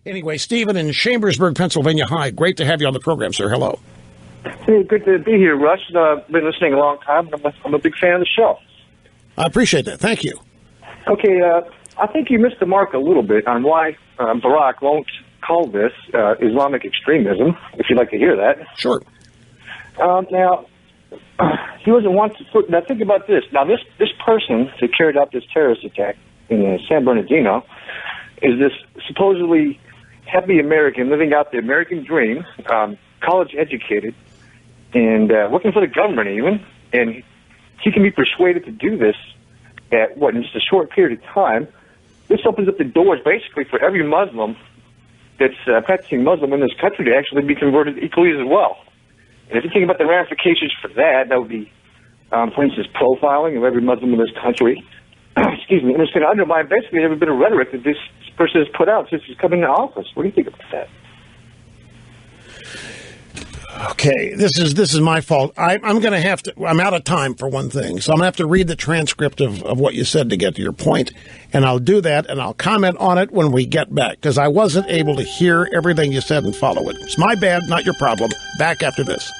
Anyway, Stephen in Chambersburg, Pennsylvania. Hi, great to have you on the program, sir. Hello. Hey, good to be here, Russ. Been listening a long time. I'm a big fan of the show. I appreciate that. Thank you. Okay, I think you missed the mark a little bit on why Barack won't call this Islamic extremism, if you'd like to hear that. Sure. Now, he doesn't want to put... Now, think about this. Now, this person that carried out this terrorist attack in San Bernardino is this supposedly happy American living out the American dream, college educated, and working for the government even, and he can be persuaded to do this in just a short period of time. This opens up the doors basically for every Muslim that's practicing Muslim in this country to actually be converted equally as well. And if you think about the ramifications for that, that would be, for instance, profiling of every Muslim in this country. Excuse me. And it's going to undermine basically every bit of rhetoric that this person has put out since he's come into office. What do you think about that? Okay, this is my fault. I'm going to have to. I'm out of time for one thing, so I'm going to have to read the transcript of what you said to get to your point, and I'll do that, and I'll comment on it when we get back, because I wasn't able to hear everything you said and follow it. It's my bad, not your problem. Back after this.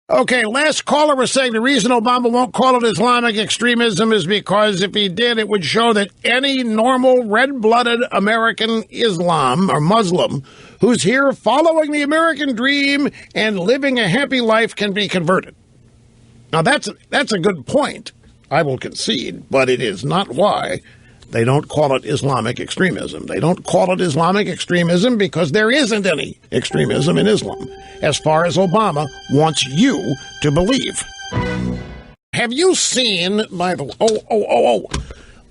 Okay, last caller was saying the reason Obama won't call it Islamic extremism is because if he did, it would show that any normal red-blooded American Islam or Muslim who's here following the American dream and living a happy life can be converted. Now, that's a good point, I will concede, but it is not why they don't call it Islamic extremism. They don't call it Islamic extremism because there isn't any extremism in Islam, as far as Obama wants you to believe. Have you seen, by the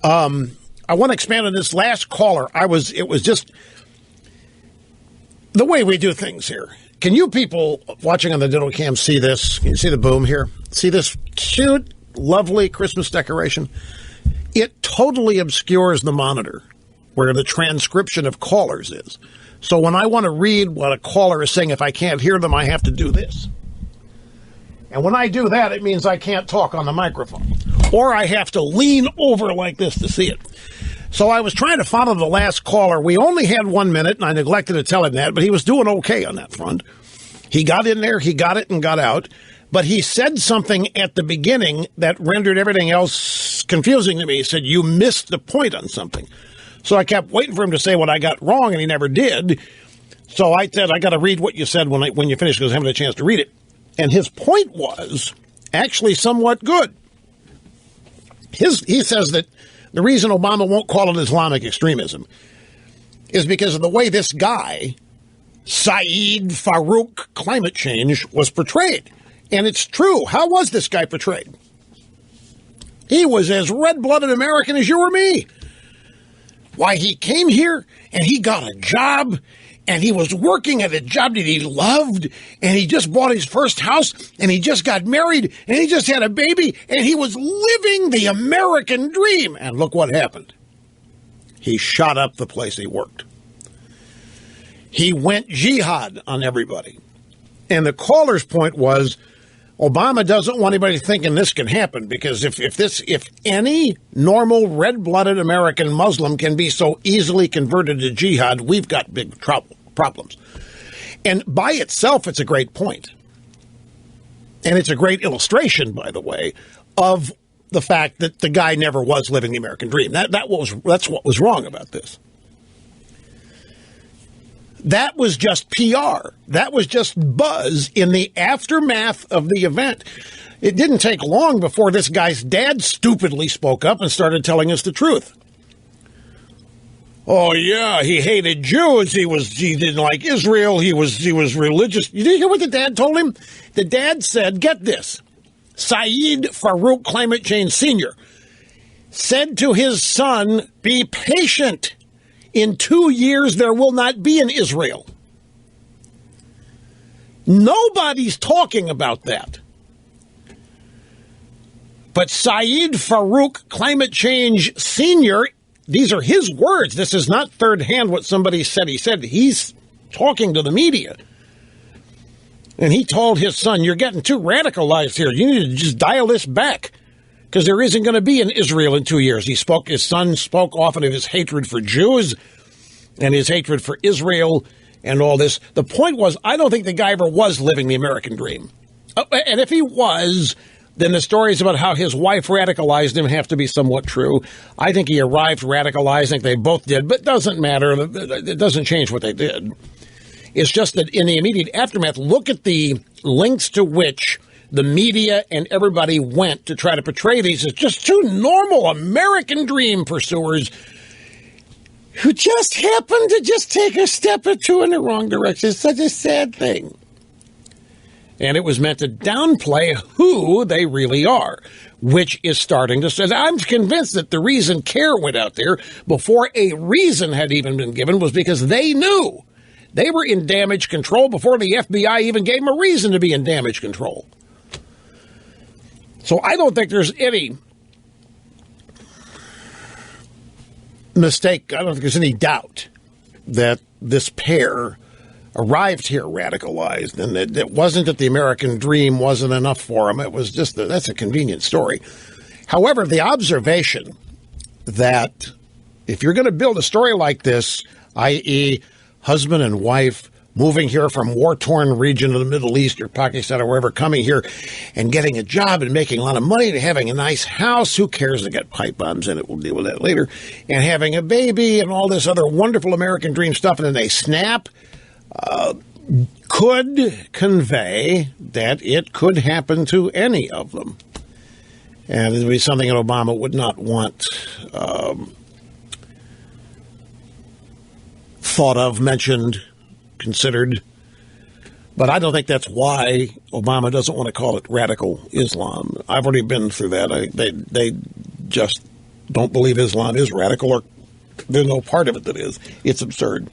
I want to expand on this last caller. It was just the way we do things here. Can you people watching on the digital cam see this? Can you see the boom here? See this cute, lovely Christmas decoration? It totally obscures the monitor where the transcription of callers is. So when I want to read what a caller is saying, if I can't hear them, I have to do this. And when I do that, it means I can't talk on the microphone. Or I have to lean over like this to see it. So I was trying to follow the last caller. We only had 1 minute, and I neglected to tell him that, but he was doing okay on that front. He got in there, he got it, and got out. But he said something at the beginning that rendered everything else confusing to me. He said, you missed the point on something. So I kept waiting for him to say what I got wrong, and he never did. So I said, I got to read what you said when you finish, because I haven't had a chance to read it. And his point was actually somewhat good. He says that the reason Obama won't call it Islamic extremism is because of the way this guy, Saeed Farouk Climate Change, was portrayed. And it's true. How was this guy portrayed? He was as red-blooded American as you or me. Why, he came here and he got a job and he was working at a job that he loved and he just bought his first house and he just got married and he just had a baby and he was living the American dream. And look what happened. He shot up the place he worked. He went jihad on everybody. And the caller's point was, Obama doesn't want anybody thinking this can happen, because if any normal red-blooded American Muslim can be so easily converted to jihad, we've got big problems. And by itself, it's a great point. And it's a great illustration, by the way, of the fact that the guy never was living the American dream. That's what was wrong about this. That was just PR. That was just buzz in the aftermath of the event. It didn't take long before this guy's dad stupidly spoke up and started telling us the truth. Oh, yeah, he hated Jews. He didn't like Israel. He was religious. You didn't hear what the dad told him? The dad said, get this, Saeed Farouk Climate Change Sr. said to his son, be patient. In 2 years, there will not be an Israel. Nobody's talking about that. But Saeed Farouk Climate Change Sr., these are his words. This is not third hand what somebody said. He said he's talking to the media. And he told his son, you're getting too radicalized here. You need to just dial this back, because there isn't going to be an Israel in 2 years. His son spoke often of his hatred for Jews and his hatred for Israel and all this. The point was, I don't think the guy ever was living the American dream. And if he was, then the stories about how his wife radicalized him have to be somewhat true. I think he arrived radicalized. I think they both did, but it doesn't matter. It doesn't change what they did. It's just that in the immediate aftermath, look at the lengths to which the media and everybody went to try to portray these as just two normal American dream pursuers who just happened to just take a step or two in the wrong direction. It's such a sad thing. And it was meant to downplay who they really are, which is starting to say. I'm convinced that the reason CARE went out there before a reason had even been given was because they knew they were in damage control before the FBI even gave them a reason to be in damage control. So I don't think there's any mistake. I don't think there's any doubt that this pair arrived here radicalized, and it wasn't that the American dream wasn't enough for them. It was just that's a convenient story. However, the observation that if you're going to build a story like this, i.e., husband and wife moving here from war-torn region of the Middle East or Pakistan or wherever, coming here and getting a job and making a lot of money and having a nice house. Who cares? They got pipe bombs in it. We'll deal with that later. And having a baby and all this other wonderful American dream stuff, and then they snap, could convey that it could happen to any of them. And it would be something that Obama would not want thought of, mentioned, considered. But I don't think that's why Obama doesn't want to call it radical Islam. I've already been through that. They just don't believe Islam is radical, or there's no part of it that is. It's absurd.